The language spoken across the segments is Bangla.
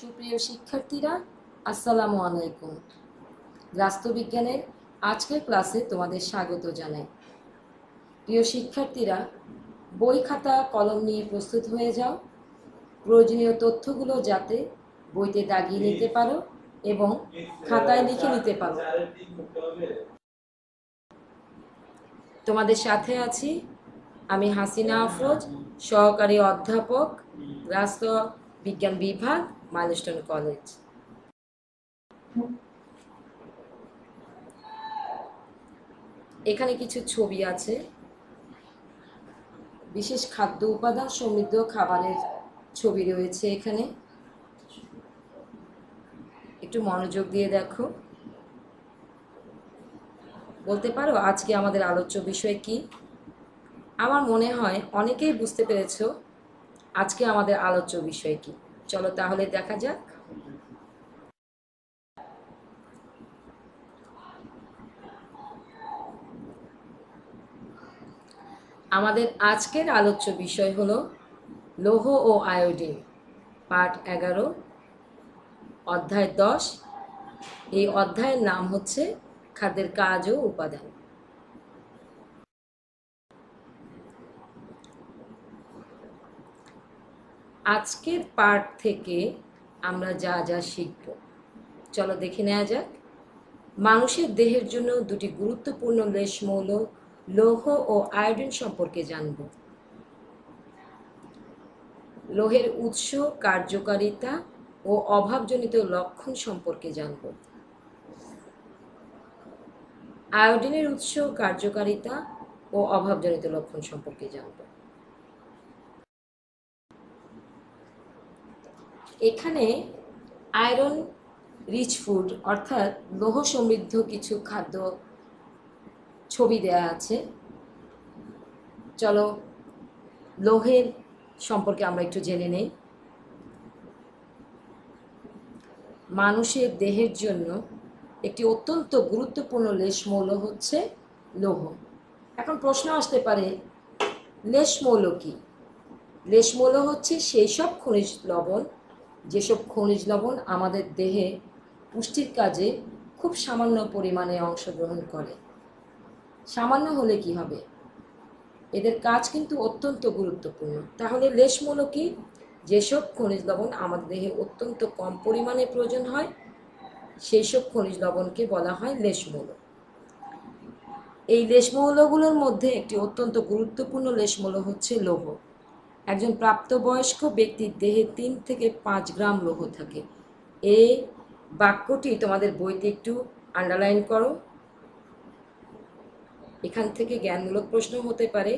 সুপ্রিয় শিক্ষার্থীরা, আসসালামু আলাইকুম। রাষ্ট্রবিজ্ঞানের আজকের ক্লাসে তোমাদের স্বাগত জানাই। প্রিয় শিক্ষার্থীরা, বই খাতা কলম নিয়ে প্রস্তুত হয়ে যাও। প্রয়োজনীয় তথ্যগুলো যাতে বইতে দাগিয়ে নিতে পারো এবং খাতায় লিখে নিতে পারো। তোমাদের সাথে আছি আমি হাসিনা আফরোজ, সহকারী অধ্যাপক, রাষ্ট্রবিজ্ঞান বিভাগ, মাইলস্টোন কলেজ। এখানে কিছু ছবি আছে। বিশেষ খাদ্য উপাদান সমৃদ্ধ খাবারের ছবি রয়েছে এখানে। একটু মনোযোগ দিয়ে দেখো। বলতে পারো আজকে আমাদের আলোচ্য বিষয় কি? আমার মনে হয় অনেকেই বুঝতে পেরেছো আজকে আমাদের আলোচ্য বিষয় কি। চলো তাহলে দেখা যাক। আমাদের আজকের আলোচ্য বিষয় হলো লৌহ ও আয়োডিন, পাঠ 11, অধ্যায় 10। এই অধ্যায়ের নাম হচ্ছে খাদ্যের কাজ ও উপাদান। আজকের পাঠ থেকে আমরা যা যা শিখব চলো দেখে নেওয়া যাক। মানুষের দেহের জন্য দুটি গুরুত্বপূর্ণ লেশ মৌল লৌহ ও আয়োডিন সম্পর্কে জানব। লৌহের উৎস, কার্যকারিতা ও অভাবজনিত লক্ষণ সম্পর্কে জানব। আয়োডিনের উৎস, কার্যকারিতা ও অভাবজনিত লক্ষণ সম্পর্কে জানব। এখানে আয়রন রিচ ফুড অর্থাৎ লৌহ সমৃদ্ধ কিছু খাদ্য ছবি দেয়া আছে। চলো লৌহের সম্পর্কে আমরা একটু জেনে নেই। মানুষের দেহের জন্য একটি অত্যন্ত গুরুত্বপূর্ণ লেশ মৌল হচ্ছে লৌহ। এখন প্রশ্ন আসতে পারে, লেশ মৌল কি? লেশ মৌল হচ্ছে সেই সব খনিজ লবণ যেসব খনিজ লবণ আমাদের দেহে পুষ্টির কাজে খুব সামান্য পরিমাণে অংশগ্রহণ করে। সামান্য হলে কি হবে? এদের কাজ কিন্তু অত্যন্ত গুরুত্বপূর্ণ। তাহলে লেশ মৌল কি? যেসব খনিজ লবণ আমাদের দেহে অত্যন্ত কম পরিমাণে প্রয়োজন হয় সেই সব খনিজ লবণকে বলা হয় লেশ মৌল। এই লেশ মৌলগুলোর মধ্যে একটি অত্যন্ত গুরুত্বপূর্ণ লেশ মৌল হচ্ছে লৌহ। একজন প্রাপ্তবয়স্ক ব্যক্তির দেহে 3 থেকে 5 গ্রাম লৌহ থাকে। এই বাক্যটি তোমাদের বইতে একটু আন্ডারলাইন করো। এখান থেকে জ্ঞানমূলক প্রশ্ন হতে পারে,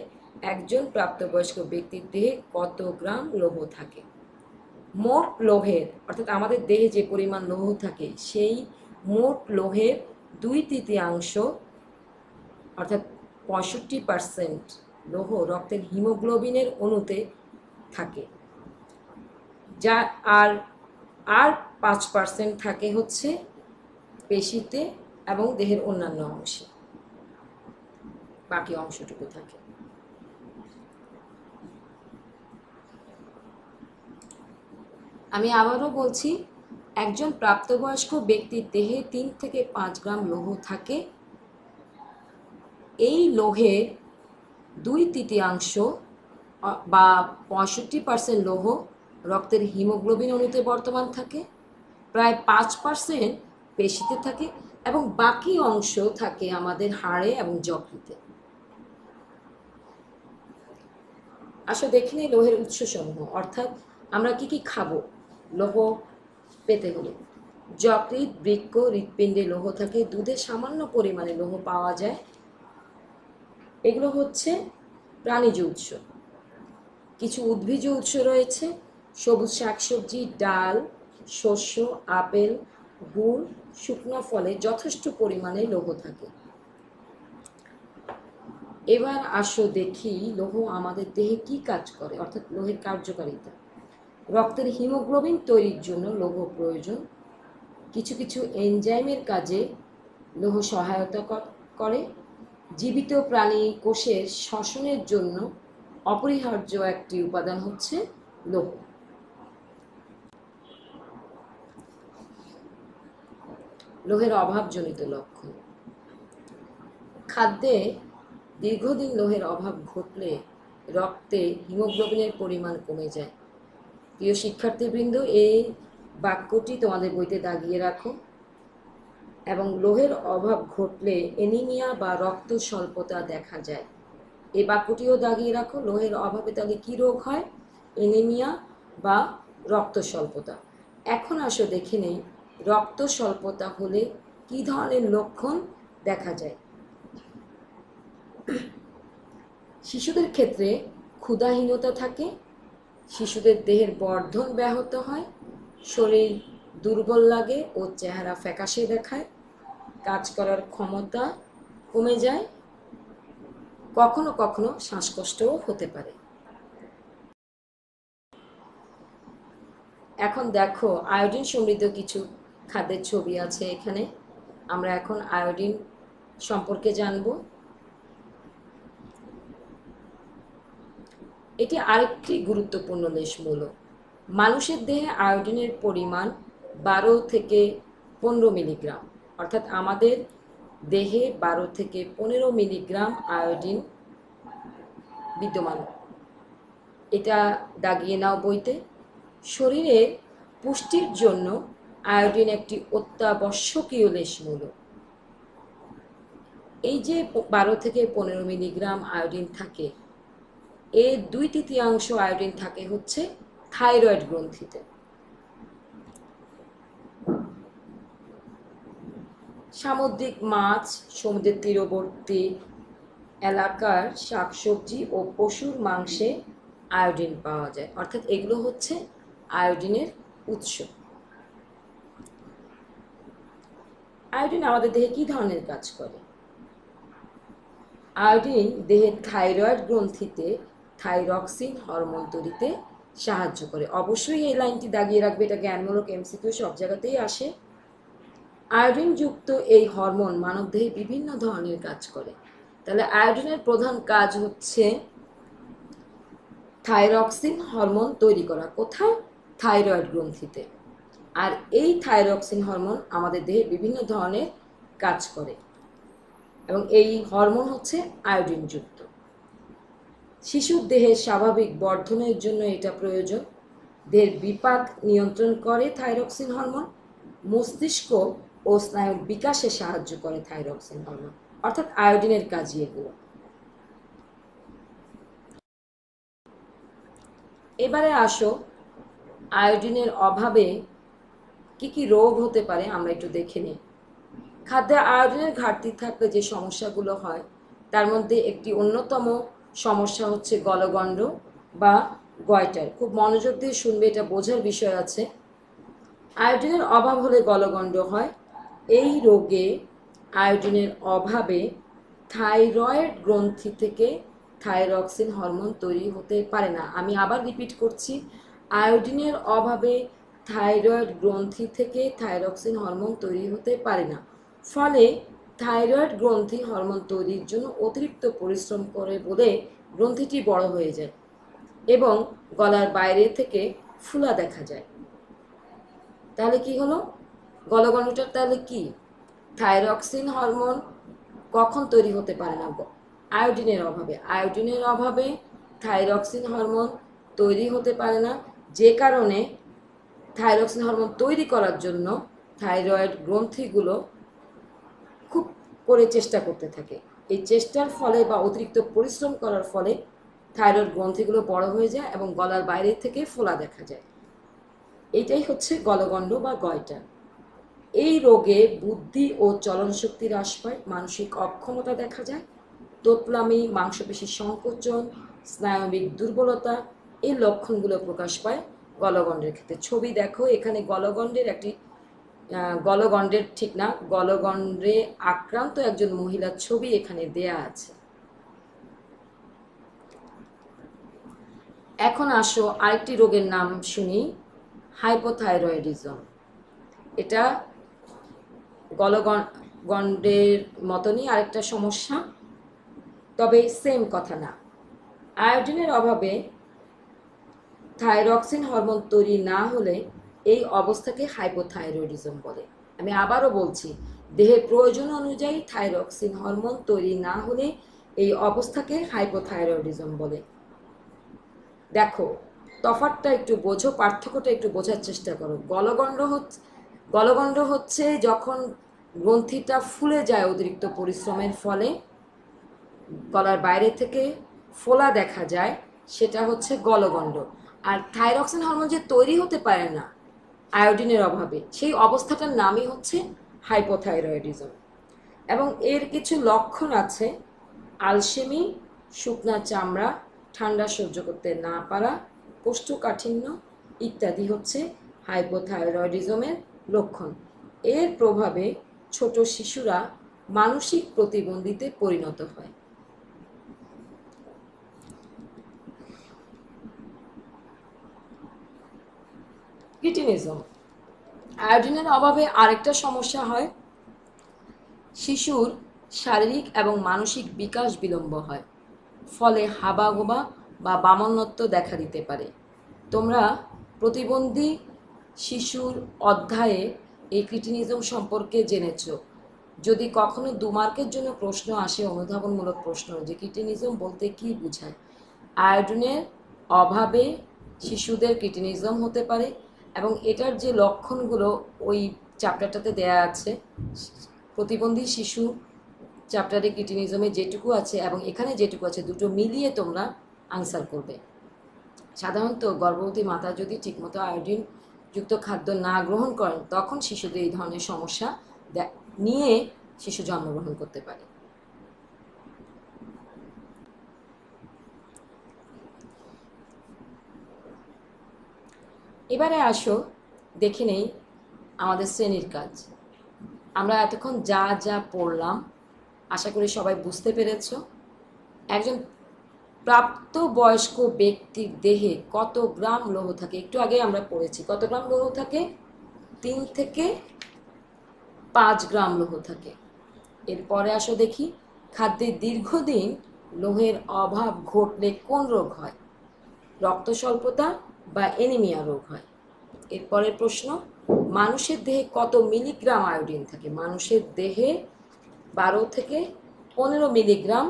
একজন প্রাপ্তবয়স্ক ব্যক্তির দেহে কত গ্রাম লৌহ থাকে? মোট লৌহের অর্থাৎ আমাদের দেহে যে পরিমাণ লৌহ থাকে সেই মোট লৌহের 2/3 অর্থাৎ 65% লৌহ রক্তের হিমোগ্লোবিনের অণুতে থাকে, যা আর 5% থাকে হচ্ছে পেশিতে এবং দেহের অন্যান্য অংশে, বাকি অংশটুকু থাকে। আমি আবারও বলছি, একজন প্রাপ্তবয়স্ক ব্যক্তির দেহে 3 থেকে 5 গ্রাম লৌহ থাকে। এই লৌহের 2/3 বা 65% লৌহ রক্তের হিমোগ্লোবিন অণুতে বর্তমান থাকে, প্রায় 5% পেশিতে থাকে এবং বাকি অংশ থাকে আমাদের হাড়ে এবং যকৃতে। আসলে দেখে নিই লৌহের উৎসসমূহ, অর্থাৎ আমরা কি কি খাবো লৌহ পেতে হলে। যকৃৎ, বৃক্ক, হৃৎপিণ্ডে লৌহ থাকে। দুধে সামান্য পরিমাণে লৌহ পাওয়া যায়। এগুলো হচ্ছে প্রাণীজ উৎস। কিছু উদ্ভিজ উৎস রয়েছে, সবুজ শাকসবজি, ডাল, শস্য, আপেল, গুড়, শুকনো ফলে যথেষ্ট পরিমাণে লৌহ থাকে। এবার আসো দেখি লৌহ আমাদের দেহে কি কাজ করে, অর্থাৎ লৌহের কার্যকারিতা। রক্তের হিমোগ্লোবিন তৈরির জন্য লৌহ প্রয়োজন। কিছু কিছু এনজাইমের কাজে লৌহ সহায়তা করে। জীবিত প্রাণী কোষের শ্বসনের জন্য অপরিহার্য একটি উপাদান হচ্ছে লৌহ। লোহের অভাবজনিত লক্ষণ। খাদ্যে দীর্ঘদিন লোহের অভাব ঘটলে রক্তে হিমোগ্লোবিনের পরিমাণ কমে যায়। প্রিয় শিক্ষার্থীবৃন্দ, এই বাক্যটি তোমাদের বইতে দাগিয়ে রাখো। এবং লোহের অভাব ঘটলে অ্যানিমিয়া বা রক্ত স্বল্পতা দেখা যায়। এই বাক্যটিও দাগিয়ে রাখো। লোহের অভাবে তাহলে কী রোগ হয়? অ্যানিমিয়া বা রক্ত স্বল্পতা। এখন আসো দেখে নেই রক্ত স্বল্পতা হলে কী ধরনের লক্ষণ দেখা যায়। শিশুদের ক্ষেত্রে ক্ষুধাহীনতা থাকে, শিশুদের দেহের বর্ধন ব্যাহত হয়, শরীর দুর্বল লাগে ও চেহারা ফ্যাকাশে দেখায়, কাজ করার ক্ষমতা কমে যায়, কখনো কখনো শ্বাসকষ্টও হতে পারে। এখন দেখো আয়োডিন সমৃদ্ধ কিছু খাদ্যের ছবি আছে এখানে। আমরা এখন আয়োডিন সম্পর্কে জানব। এটি আরেকটি গুরুত্বপূর্ণ লেশমূল। মানুষের দেহে আয়োডিনের পরিমাণ 12 থেকে 15 মিলিগ্রাম, অর্থাৎ আমাদের দেহে 12 থেকে 15 মিলিগ্রাম আয়োডিন বিদ্যমান। এটা দাগিয়ে নাও বইতে। শরীরের পুষ্টির জন্য আয়োডিন একটি অত্যাবশ্যকীয় লেশমূল। এই যে 12 থেকে 15 মিলিগ্রাম আয়োডিন থাকে, এর 2/3 আয়োডিন থাকে হচ্ছে থাইরয়েড গ্রন্থিতে। সামুদ্রিক মাছ, সমুদ্রের তীরবর্তী এলাকার শাকসবজি ও পশুর মাংসে আয়োডিন পাওয়া যায়, অর্থাৎ এগুলো হচ্ছে আয়োডিনের উৎস। আয়োডিন আমাদের দেহে কী ধরনের কাজ করে? আয়োডিন দেহের থাইরয়েড গ্রন্থিতে থাইরক্সিন হরমোন তৈরিতে সাহায্য করে। অবশ্যই এই লাইনটি দাগিয়ে রাখবে, এটা জ্ঞানমূলক এমসিকিউ সব জায়গাতেই আসে। আয়োডিনযুক্ত এই হরমোন মানবদেহে বিভিন্ন ধরনের কাজ করে। তাহলে আয়োডিনের প্রধান কাজ হচ্ছে থাইরক্সিন হরমোন তৈরি করা। কোথায়? থাইরয়েড গ্রন্থিতে। আর এই থাইরক্সিন হরমোন আমাদের দেহে বিভিন্ন ধরনের কাজ করে এবং এই হরমোন হচ্ছে আয়োডিনযুক্ত। শিশুর দেহের স্বাভাবিক বর্ধনের জন্য এটা প্রয়োজন। দেহের বিপাক নিয়ন্ত্রণ করে থাইরক্সিন হরমোন। মস্তিষ্ক ও স্নায়ুর বিকাশে সাহায্য করে থাইরক্সিন হরমোন, অর্থাৎ আয়োডিনের কাজই এগুলো। এবারে আসো আয়োডিনের অভাবে কি কি রোগ হতে পারে আমরা একটু দেখে নিই। খাদ্যে আয়োডিনের ঘাটতি থাকলে যে সমস্যাগুলো হয় তার মধ্যে একটি অন্যতম সমস্যা হচ্ছে গলগণ্ড বা গয়টার। খুব মনোযোগ দিয়ে শুনবে, এটা বোঝার বিষয় আছে। আয়োডিনের অভাব হলে গলগণ্ড হয়। এই রোগে আয়োডিনের অভাবে থাইরয়েড গ্রন্থি থেকে থাইরক্সিন হরমোন তৈরি হতে পারে না। আমি আবার রিপিট করছি, আয়োডিনের অভাবে থাইরয়েড গ্রন্থি থেকে থাইরক্সিন হরমোন তৈরি হতে পারে না। ফলে থাইরয়েড গ্রন্থি হরমোন তৈরির জন্য অতিরিক্ত পরিশ্রম করে বলে গ্রন্থিটি বড় হয়ে যায় এবং গলার বাইরে থেকে ফুলা দেখা যায়। তাহলে কি হলো? গলগণ্ডটার তাহলে কি? থাইরক্সিন হরমোন কখন তৈরি হতে পারে না? আয়োডিনের অভাবে। আয়োডিনের অভাবে থাইরক্সিন হরমোন তৈরি হতে পারে না, যে কারণে থাইরক্সিন হরমোন তৈরি করার জন্য থাইরয়েড গ্রন্থিগুলো খুব করে চেষ্টা করতে থাকে। এই চেষ্টার ফলে বা অতিরিক্ত পরিশ্রম করার ফলে থাইরয়েড গ্রন্থিগুলো বড় হয়ে যায় এবং গলার বাইরে থেকে ফোলা দেখা যায়। এইটাই হচ্ছে গলগণ্ড বা গয়টার। এই রোগে বুদ্ধি ও চলনশক্তি হ্রাস পায়, মানসিক অক্ষমতা দেখা যায়, তোতলামি, মাংসপেশির সংকোচন, স্নায়বিক দুর্বলতা, এই লক্ষণগুলো প্রকাশ পায় গলগণ্ডের ক্ষেত্রে। ছবি দেখো এখানে গলগণ্ডের একটি গলগণ্ডের ঠিক না, গলগণ্ডে আক্রান্ত একজন মহিলার ছবি এখানে দেয়া আছে। এখন আসো আরেকটি রোগের নাম শুনি, হাইপোথাইরয়েডিজম। এটা গলগণ্ডের মতনই আরেকটা সমস্যা, তবে সেম কথা না। আয়োডিনের অভাবে থাইরক্সিন হরমোন তৈরি না হলে এই অবস্থাকে হাইপোথাইরয়েডিজম বলে আমি আবারও বলছি, দেহের প্রয়োজন অনুযায়ী থাইরক্সিন হরমোন তৈরি না হলে এই অবস্থাকে হাইপোথাইরয়েডিজম বলে। দেখো, তফাৎটা একটু বোঝো, পার্থক্যটা একটু বোঝার চেষ্টা করো। গলগণ্ড হচ্ছে যখন গ্রন্থিটা ফুলে যায় অতিরিক্ত পরিশ্রমের ফলে, গলার বাইরে থেকে ফোলা দেখা যায়, সেটা হচ্ছে গলগণ্ড। আর থাইরক্সিন হরমোন যে তৈরি হতে পারে না আয়োডিনের অভাবে, সেই অবস্থাটার নামই হচ্ছে হাইপোথাইরয়েডিজম। এবং এর কিছু লক্ষণ আছে: আলসেমি, শুকনা চামড়া, ঠান্ডা সহ্য করতে না পারা, কোষ্ঠকাঠিন্য ইত্যাদি হচ্ছে হাইপোথাইরয়েডিজমের লক্ষণ। এর প্রভাবে ছোট শিশুরা মানসিক প্রতিবন্ধীতে পরিণত হয়। ক্রিটিনিজম, আয়োডিনের অভাবে আরেকটা সমস্যা হয়, শিশুর শারীরিক এবং মানসিক বিকাশ বিলম্ব হয়, ফলে হাবাগোবা বা বামনত্ব দেখা দিতে পারে। তোমরা প্রতিবন্ধী শিশুর অধ্যায়ে এই ক্রিটিনিজম সম্পর্কে জেনেছ। যদি কখনো 2 মার্কের জন্য প্রশ্ন আসে, অনুধাবনমূলক প্রশ্ন, যে ক্রিটিনিজম বলতে কি বোঝায়, আয়োডিনের অভাবে শিশুদের ক্রিটিনিজম হতে পারে এবং এটার যে লক্ষণগুলো ওই চ্যাপ্টারটাতে দেয়া আছে, প্রতিবন্ধী শিশু চ্যাপ্টারে ক্রিটিনিজমে যেটুকু আছে এবং এখানে যেটুকু আছে, দুটো মিলিয়ে তোমরা আনসার করবে। সাধারণত গর্ভবতী মাতা যদি ঠিকমতো আয়োডিন যুক্ত খাদ্য না গ্রহণ করেন, তখন শিশুদের এই ধরনের সমস্যা নিয়ে শিশু জন্মগ্রহণ করতে পারে। এবারে আসো দেখে নেই আমাদের শ্রেণীর কাজ। আমরা এতক্ষণ যা যা পড়লাম আশা করি সবাই বুঝতে পেরেছ। একজন প্রাপ্তবয়স্ক ব্যক্তির দেহে কত গ্রাম লৌহ থাকে একটু আগে আমরা পড়েছি। কত গ্রাম লৌহ থাকে? 3 থেকে 5 গ্রাম লৌহ থাকে। এরপরে আসো দেখি, খাদ্যে দীর্ঘদিন লৌহের অভাব ঘটলে কোন রোগ হয়? রক্ত স্বল্পতা বা অ্যানিমিয়া রোগ হয়। এরপরের প্রশ্ন, মানুষের দেহে কত মিলিগ্রাম আয়োডিন থাকে? মানুষের দেহে 12 থেকে 15 মিলিগ্রাম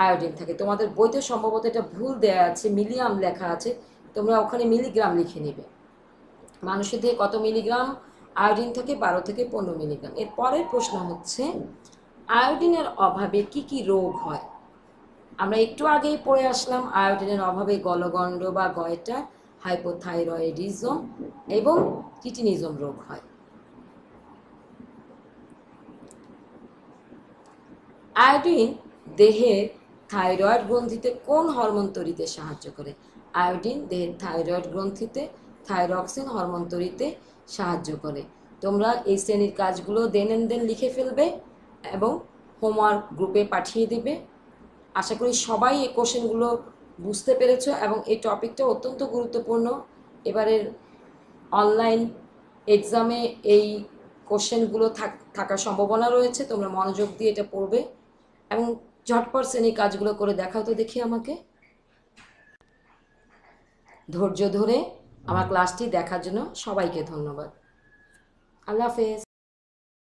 আয়োডিন থাকে। তোমাদের বইতে সম্ভবত এটা ভুল দেয়া আছে, মিলিয়াম লেখা আছে, তোমরা ওখানে মিলিগ্রাম লিখে নেবে। মানুষের দেহে কত মিলিগ্রাম আয়োডিন থাকে? 12 থেকে 15 মিলিগ্রাম। এর পরের প্রশ্ন হচ্ছে, আয়োডিনের অভাবে কি কি রোগ হয়? আমরা একটু আগেই পড়ে আসলাম, আয়োডিনের অভাবে গলগণ্ড বা গয়টা, হাইপোথাইরয়েডিজম এবং ক্রিটিনিজম রোগ হয়। আয়োডিন দেহের থাইরয়েড গ্রন্থিতে কোন হরমোন তৈরিতে সাহায্য করে? আয়োডিন দেহের থাইরয়েড গ্রন্থিতে থাইরক্সিন হরমোন তৈরিতে সাহায্য করে। তোমরা এই শ্রেণীর কাজগুলো দেন লিখে ফেলবে এবং হোমওয়ার্ক গ্রুপে পাঠিয়ে দেবে। আশা করি সবাই এই কোশ্চেনগুলো বুঝতে পেরেছ এবং এই টপিকটা অত্যন্ত গুরুত্বপূর্ণ। এবারের অনলাইন এক্সামে এই কোশ্চেনগুলো থাকার সম্ভাবনা রয়েছে। তোমরা মনোযোগ দিয়ে এটা পড়বে এবং ঝটপট শ্রেণীর কাজগুলো করে দেখাও তো দেখি আমাকে। ধৈর্য ধরে আমার ক্লাসটি দেখার জন্য সবাইকে ধন্যবাদ। আল্লাহ হাফেজ।